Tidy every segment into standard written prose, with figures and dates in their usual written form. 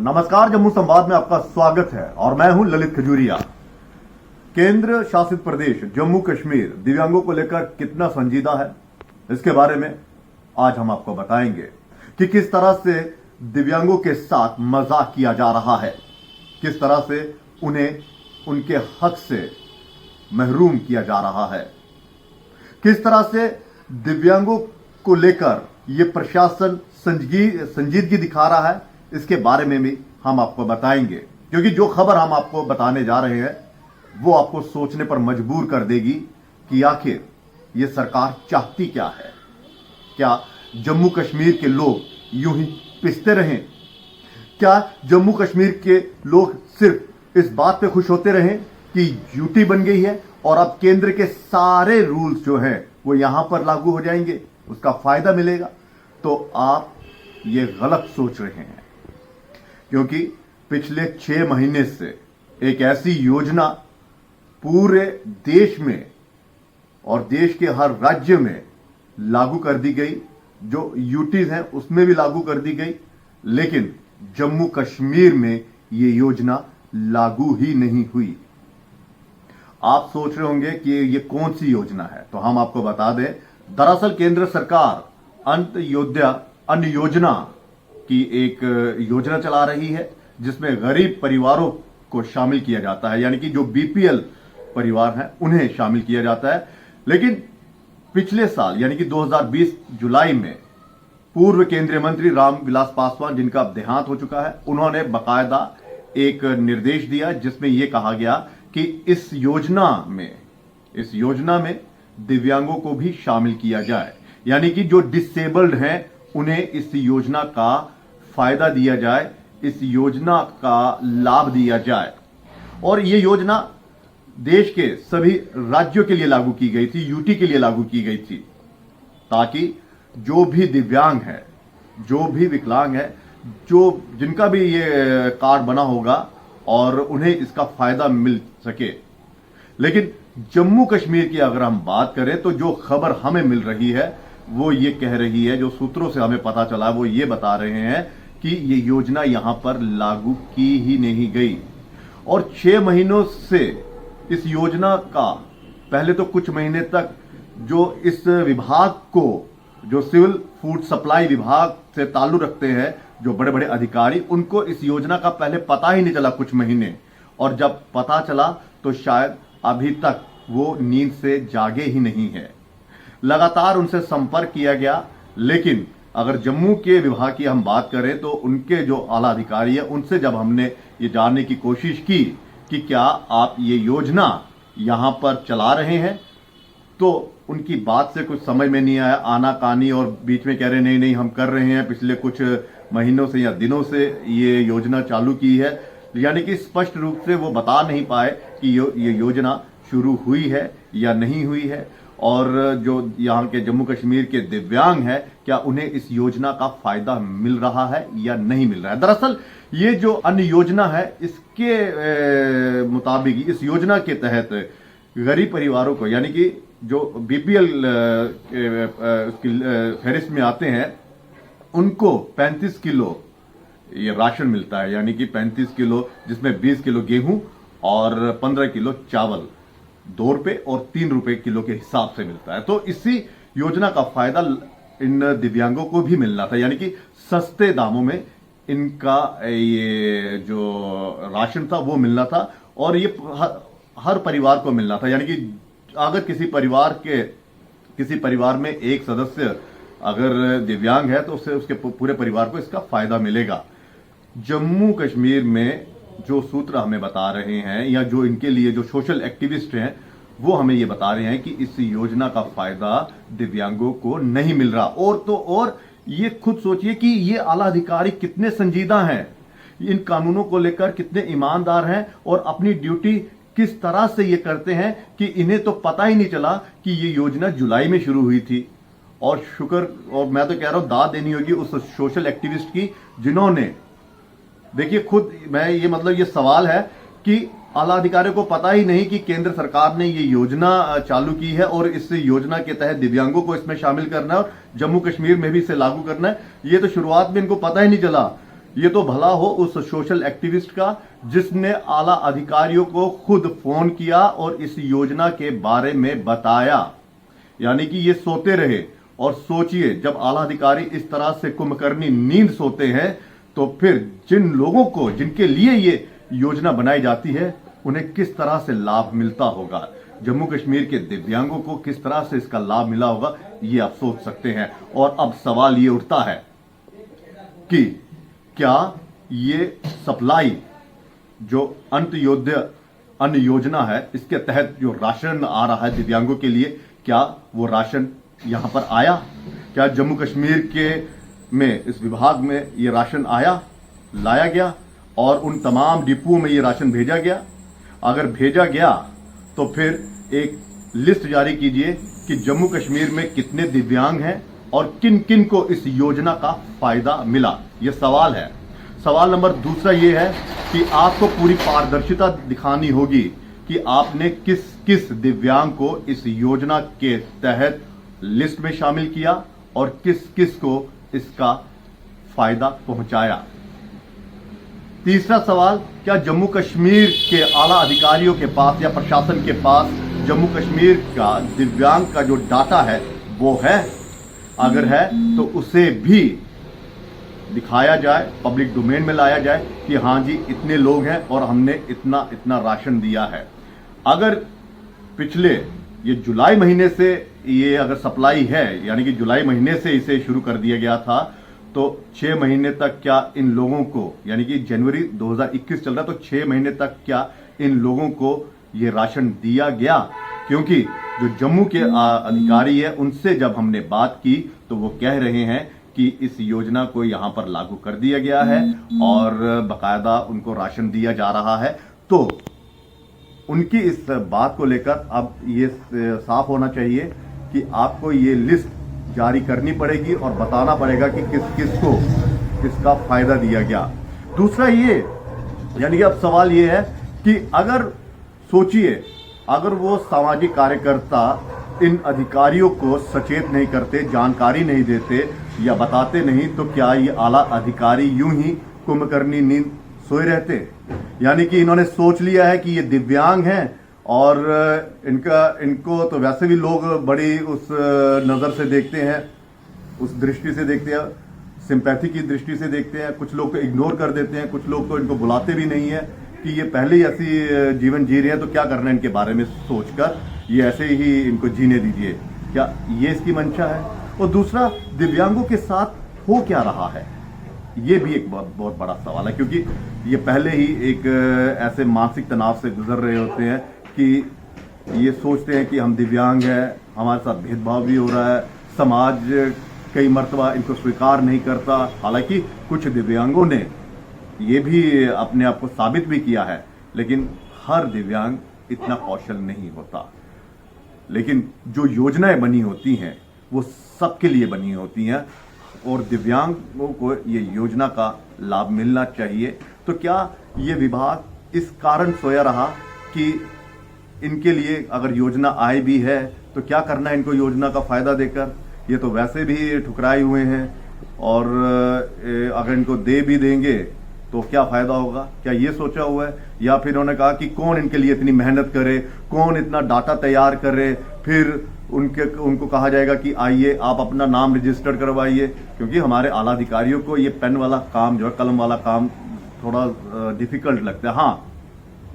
नमस्कार, जम्मू संवाद में आपका स्वागत है और मैं हूं ललित खजूरिया। केंद्र शासित प्रदेश जम्मू कश्मीर दिव्यांगों को लेकर कितना संजीदा है, इसके बारे में आज हम आपको बताएंगे कि किस तरह से दिव्यांगों के साथ मजाक किया जा रहा है, किस तरह से उन्हें उनके हक से महरूम किया जा रहा है, किस तरह से दिव्यांगों को लेकर यह प्रशासन संजीदगी दिखा रहा है, इसके बारे में भी हम आपको बताएंगे। क्योंकि जो खबर हम आपको बताने जा रहे हैं वो आपको सोचने पर मजबूर कर देगी कि आखिर ये सरकार चाहती क्या है। क्या जम्मू कश्मीर के लोग यूं ही पिसते रहें? क्या जम्मू कश्मीर के लोग सिर्फ इस बात पे खुश होते रहें कि यूटी बन गई है और अब केंद्र के सारे रूल्स जो हैं वो यहां पर लागू हो जाएंगे, उसका फायदा मिलेगा? तो आप ये गलत सोच रहे हैं। क्योंकि पिछले 6 महीने से एक ऐसी योजना पूरे देश में और देश के हर राज्य में लागू कर दी गई, जो यूटीज हैं उसमें भी लागू कर दी गई, लेकिन जम्मू कश्मीर में ये योजना लागू ही नहीं हुई। आप सोच रहे होंगे कि ये कौन सी योजना है, तो हम आपको बता दें। दरअसल केंद्र सरकार अन्न योजना की एक योजना चला रही है जिसमें गरीब परिवारों को शामिल किया जाता है, यानी कि जो बीपीएल परिवार हैं उन्हें शामिल किया जाता है। लेकिन पिछले साल यानी कि 2020 जुलाई में पूर्व केंद्रीय मंत्री रामविलास पासवान, जिनका अब देहांत हो चुका है, उन्होंने बाकायदा एक निर्देश दिया जिसमें यह कहा गया कि इस योजना में दिव्यांगों को भी शामिल किया जाए, यानी कि जो डिसेबल्ड हैं उन्हें इस योजना का फायदा दिया जाए, इस योजना का लाभ दिया जाए। और यह योजना देश के सभी राज्यों के लिए लागू की गई थी, यूटी के लिए लागू की गई थी, ताकि जो भी दिव्यांग है, जो भी विकलांग है, जिनका भी ये कार्ड बना होगा और उन्हें इसका फायदा मिल सके। लेकिन जम्मू कश्मीर की अगर हम बात करें तो जो खबर हमें मिल रही है वो ये कह रही है, जो सूत्रों से हमें पता चला वो ये बता रहे हैं कि ये योजना यहां पर लागू की ही नहीं गई। और 6 महीनों से इस योजना का, पहले तो कुछ महीने तक जो इस विभाग को, जो सिविल फूड सप्लाई विभाग से ताल्लुक रखते हैं, जो बड़े बड़े अधिकारी, उनको इस योजना का पहले पता ही नहीं चला कुछ महीने। और जब पता चला तो शायद अभी तक वो नींद से जागे ही नहीं है। लगातार उनसे संपर्क किया गया, लेकिन अगर जम्मू के विभाग की हम बात करें तो उनके जो आला अधिकारी है उनसे जब हमने ये जानने की कोशिश की कि क्या आप ये योजना यहां पर चला रहे हैं, तो उनकी बात से कुछ समझ में नहीं आया। आनाकानी और बीच में कह रहे नहीं नहीं हम कर रहे हैं, पिछले कुछ महीनों से या दिनों से ये योजना चालू की है, यानी कि स्पष्ट रूप से वो बता नहीं पाए कि ये योजना शुरू हुई है या नहीं हुई है। और जो यहाँ के जम्मू कश्मीर के दिव्यांग हैं, क्या उन्हें इस योजना का फायदा मिल रहा है या नहीं मिल रहा है। दरअसल ये जो अन्न योजना है, इसके मुताबिक, इस योजना के तहत गरीब परिवारों को, यानी कि जो बीपीएल फहरिस्त में आते हैं, उनको 35 किलो ये राशन मिलता है, यानी कि 35 किलो, जिसमें 20 किलो गेहूं और 15 किलो चावल 2 रुपए और 3 रुपए किलो के हिसाब से मिलता है। तो इसी योजना का फायदा इन दिव्यांगों को भी मिलना था, यानी कि सस्ते दामों में इनका ये जो राशन था वो मिलना था, और ये हर परिवार को मिलना था। यानी कि अगर किसी परिवार में एक सदस्य अगर दिव्यांग है तो उससे उसके पूरे परिवार को इसका फायदा मिलेगा। जम्मू कश्मीर में जो सूत्र हमें बता रहे हैं, या जो इनके लिए जो सोशल एक्टिविस्ट हैं, वो हमें ये बता रहे हैं कि इस योजना का फायदा दिव्यांगों को नहीं मिल रहा। और तो और ये खुद सोचिए कि ये आला अधिकारी कितने संजीदा हैं, इन कानूनों को लेकर कितने ईमानदार हैं, और अपनी ड्यूटी किस तरह से ये करते हैं कि इन्हें तो पता ही नहीं चला कि ये योजना जुलाई में शुरू हुई थी। और मैं तो कह रहा हूं दाद देनी होगी उस सोशल एक्टिविस्ट की, जिन्होंने, देखिए खुद ये सवाल है कि आला अधिकारियों को पता ही नहीं कि केंद्र सरकार ने ये योजना चालू की है और इस योजना के तहत दिव्यांगों को इसमें शामिल करना है और जम्मू कश्मीर में भी इसे लागू करना है। ये तो शुरुआत में इनको पता ही नहीं चला ये तो भला हो उस सोशल एक्टिविस्ट का जिसने आला अधिकारियों को खुद फोन किया और इस योजना के बारे में बताया। यानी कि ये सोते रहे। और सोचिए, जब आला अधिकारी इस तरह से कुंभकर्णी नींद सोते हैं तो फिर जिन लोगों को, जिनके लिए ये योजना बनाई जाती है, उन्हें किस तरह से लाभ मिलता होगा। जम्मू कश्मीर के दिव्यांगों को किस तरह से इसका लाभ मिला होगा, ये आप सोच सकते हैं। और अब सवाल ये उठता है कि क्या ये सप्लाई जो अंत्योदय अन्न योजना है, इसके तहत जो राशन आ रहा है दिव्यांगों के लिए, क्या वो राशन यहां पर आया? क्या जम्मू कश्मीर के में इस विभाग में ये राशन आया, लाया गया और उन तमाम डिपुओं में ये राशन भेजा गया? अगर भेजा गया तो फिर एक लिस्ट जारी कीजिए कि जम्मू कश्मीर में कितने दिव्यांग हैं और किन किन को इस योजना का फायदा मिला। यह सवाल है। सवाल नंबर दूसरा यह है कि आपको पूरी पारदर्शिता दिखानी होगी कि आपने किस किस दिव्यांग को इस योजना के तहत लिस्ट में शामिल किया और किस किस को इसका फायदा पहुंचाया। तीसरा सवाल, क्या जम्मू कश्मीर के आला अधिकारियों के पास या प्रशासन के पास जम्मू कश्मीर का दिव्यांग का जो डाटा है वो है? अगर है तो उसे भी दिखाया जाए, पब्लिक डोमेन में लाया जाए कि हां जी इतने लोग हैं और हमने इतना इतना राशन दिया है। अगर पिछले ये जुलाई महीने से ये अगर सप्लाई है, यानी कि जुलाई महीने से इसे शुरू कर दिया गया था, तो 6 महीने तक क्या इन लोगों को, यानी कि जनवरी 2021 चल रहा, तो 6 महीने तक क्या इन लोगों को ये राशन दिया गया? क्योंकि जो जम्मू के अधिकारी है उनसे जब हमने बात की तो वो कह रहे हैं कि इस योजना को यहां पर लागू कर दिया गया है और बकायदा उनको राशन दिया जा रहा है। तो उनकी इस बात को लेकर अब ये साफ होना चाहिए कि आपको ये लिस्ट जारी करनी पड़ेगी और बताना पड़ेगा कि किस किस को इसका फायदा दिया गया। दूसरा ये, यानी कि अब सवाल ये है कि अगर सोचिए, अगर वो सामाजिक कार्यकर्ता इन अधिकारियों को सचेत नहीं करते, जानकारी नहीं देते या बताते नहीं, तो क्या ये आला अधिकारी यूं ही कुंभकर्णी नींद सोए रहते? यानी कि इन्होंने सोच लिया है कि ये दिव्यांग हैं और इनको तो वैसे भी लोग बड़ी उस नजर से देखते हैं, उस दृष्टि से देखते हैं, सिंपैथी की दृष्टि से देखते हैं। कुछ लोग तो इग्नोर कर देते हैं, कुछ लोग तो इनको बुलाते भी नहीं है कि ये पहले ही ऐसी जीवन जी रहे हैं, तो क्या करना है इनके बारे में सोचकर ये ऐसे ही इनको जीने दीजिए। क्या ये इसकी मंशा है? और दूसरा, दिव्यांगों के साथ हो क्या रहा है, ये भी एक बहुत बड़ा सवाल है, क्योंकि ये पहले ही एक ऐसे मानसिक तनाव से गुजर रहे होते हैं कि ये सोचते हैं कि हम दिव्यांग हैं, हमारे साथ भेदभाव भी हो रहा है, समाज कई मर्तबा इनको स्वीकार नहीं करता। हालांकि कुछ दिव्यांगों ने ये भी अपने आप को साबित भी किया है, लेकिन हर दिव्यांग इतना कौशल नहीं होता। लेकिन जो योजनाएं बनी होती हैं वो सबके लिए बनी होती हैं और दिव्यांगों को ये योजना का लाभ मिलना चाहिए। तो क्या ये विभाग इस कारण सोया रहा कि इनके लिए अगर योजना आई भी है तो क्या करना है इनको योजना का फायदा देकर? ये तो वैसे भी ठुकराए हुए हैं और अगर इनको दे भी देंगे तो क्या फायदा होगा? क्या ये सोचा हुआ है? या फिर उन्होंने कहा कि कौन इनके लिए इतनी मेहनत करे, कौन इतना डाटा तैयार करे, फिर उनको कहा जाएगा कि आइए आप अपना नाम रजिस्टर करवाइए। क्योंकि हमारे आला अधिकारियों को ये पेन वाला काम जो है, कलम वाला काम थोड़ा डिफिकल्ट लगता है। हाँ,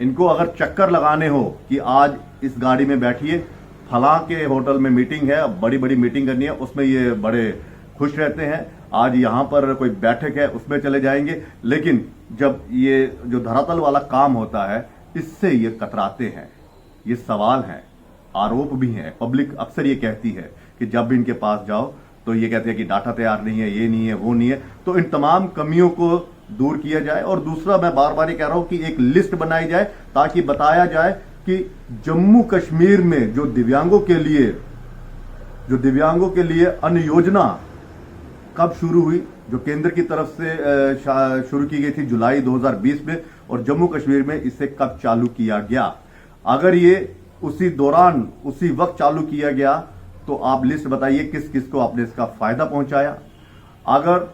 इनको अगर चक्कर लगाने हो कि आज इस गाड़ी में बैठिए, फलां के होटल में मीटिंग है, बड़ी बड़ी मीटिंग करनी है, उसमें ये बड़े खुश रहते हैं, आज यहां पर कोई बैठक है उसमें चले जाएंगे। लेकिन जब ये जो धरातल वाला काम होता है इससे ये कतराते हैं। ये सवाल है, आरोप भी है। पब्लिक अक्सर ये कहती है कि जब भी इनके पास जाओ तो ये कहते हैं कि डाटा तैयार नहीं है, ये नहीं है, वो नहीं है। तो इन तमाम कमियों को दूर किया जाए। और दूसरा, मैं बार बार ये कह रहा हूं कि एक लिस्ट बनाई जाए ताकि बताया जाए कि जम्मू कश्मीर में जो दिव्यांगों के लिए अन्न योजना कब शुरू हुई, जो केंद्र की तरफ से शुरू की गई थी जुलाई 2020 में, और जम्मू कश्मीर में इसे कब चालू किया गया। अगर ये उसी वक्त चालू किया गया तो आप लिस्ट बताइए किस किस को आपने इसका फायदा पहुंचाया। अगर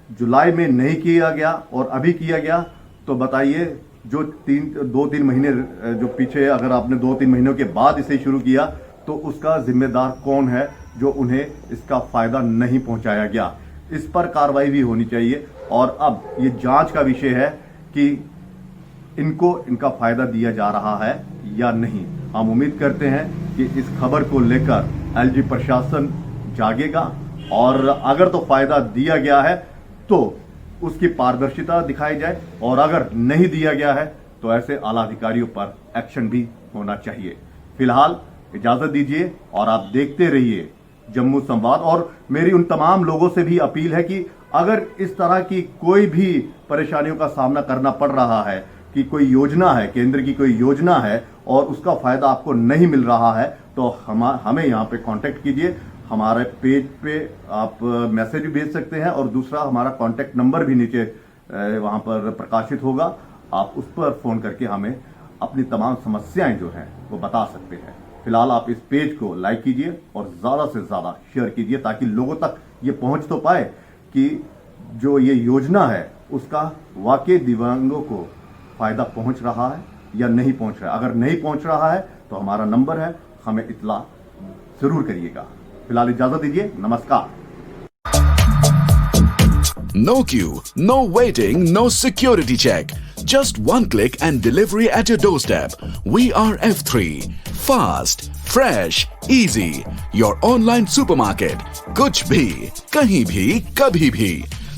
जुलाई में नहीं किया गया और अभी किया गया, तो बताइए जो 2-3 महीने जो पीछे, अगर आपने 2-3 महीनों के बाद इसे शुरू किया तो उसका जिम्मेदार कौन है जो उन्हें इसका फायदा नहीं पहुंचाया गया। इस पर कार्रवाई भी होनी चाहिए। और अब ये जांच का विषय है कि इनको इनका फायदा दिया जा रहा है या नहीं। हम उम्मीद करते हैं कि इस खबर को लेकर एलजी प्रशासन जागेगा और अगर तो फायदा दिया गया है तो उसकी पारदर्शिता दिखाई जाए, और अगर नहीं दिया गया है तो ऐसे आला अधिकारियों पर एक्शन भी होना चाहिए। फिलहाल इजाजत दीजिए और आप देखते रहिए जम्मू संवाद। और मेरी उन तमाम लोगों से भी अपील है कि अगर इस तरह की कोई भी परेशानियों का सामना करना पड़ रहा है कि कोई योजना है, केंद्र की कोई योजना है और उसका फायदा आपको नहीं मिल रहा है, तो हमें यहाँ पे कांटेक्ट कीजिए। हमारे पेज पे आप मैसेज भी भेज सकते हैं और दूसरा हमारा कांटेक्ट नंबर भी नीचे वहां पर प्रकाशित होगा। आप उस पर फोन करके हमें अपनी तमाम समस्याएं जो हैं वो बता सकते हैं। फिलहाल आप इस पेज को लाइक कीजिए और ज्यादा से ज्यादा शेयर कीजिए ताकि लोगों तक ये पहुंच तो पाए कि जो ये योजना है उसका वाकई दिव्यांगों को फायदा पहुंच रहा है या नहीं पहुंच रहा है। अगर नहीं पहुंच रहा है तो हमारा नंबर है, हमें इत्तला जरूर करिएगा। फिलहाल इजाजत दीजिए, नमस्कार। No queue, no waiting, no security check. Just one click and delivery at your doorstep. We are F3. Fast, fresh, easy. Your online supermarket. कुछ भी, कहीं भी, कभी भी.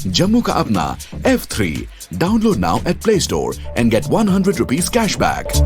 जम्मू का अपना F3. Download now at Play Store and get 100 rupees cashback.